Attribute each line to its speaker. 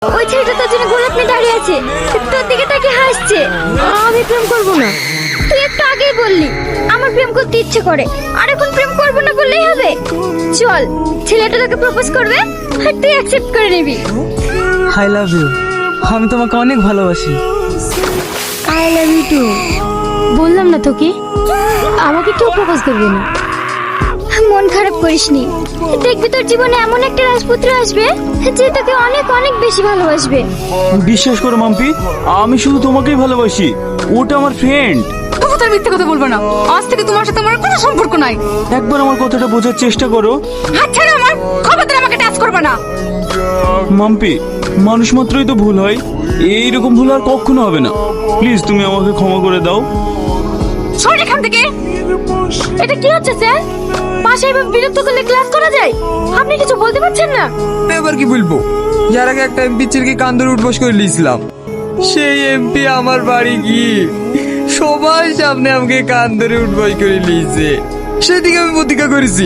Speaker 1: ওই ছেলেটা তোর জন্য গোলাপ নিয়ে দাঁড়িয়ে আছে, তোর দিকে তাকিয়ে হাসছে। আমি প্রেম করবো না। তুই একটু আগেই বললি আমার প্রেম করতে ইচ্ছে করে, আর এখন প্রেম করবো না বললেই হবে? চল, ছেলেটা তোকে প্রপোজ করবে আর তুই অ্যাকসেপ্ট করে নিবি।
Speaker 2: I love you. আমি তোমাকে অনেক ভালোবাসি।
Speaker 1: I love you too. বললাম না তোকে, আমাকে কেউ প্রপোজ করবে না। মন খারাপ করিসনি, দেখবি তোর জীবনে এমন একটা রাজপুত্র আসবে যে তোকে অনেক অনেক বেশি ভালোবাসবে।
Speaker 3: বিশ্বাস করো মাম্পি, আমি শুধু তোমাকেই ভালোবাসি। ওটা আমার ফ্রেন্ড।
Speaker 4: তবু তার মিথ্যে কথা বলবো না। আজ থেকে তোমার সাথে আমার কোনো সম্পর্ক নাই।
Speaker 3: একবার আমার কথাটা বোঝার চেষ্টা করো।
Speaker 4: হাত ছাড়ো আমার, খবরদার আমাকে টাচ করবে না।
Speaker 3: মাম্পি, মানুষ মাত্রই তো ভুল হয়, এইরকম ভুল আর কখনো হবে না। প্লিজ তুমি আমাকে ক্ষমা করে দাও।
Speaker 4: সর এখান থেকে।
Speaker 1: এটা কি হচ্ছে স্যার? বাসায় এভাবে বিরক্ত করলে ক্লাস করা যায়? আপনি কিছু বলতে পারছেন না?
Speaker 2: এবার কি বলবো? যার আগে একটা এমপি ছেলেকে কান ধরে উঠবস করে নিয়েছিলাম, সেই এমপি আমার বাড়ি গিয়ে সবার সামনে আমাকে কান ধরে উঠবস করে নিয়েছে। সেদিকে আমি প্রতিজ্ঞা করেছি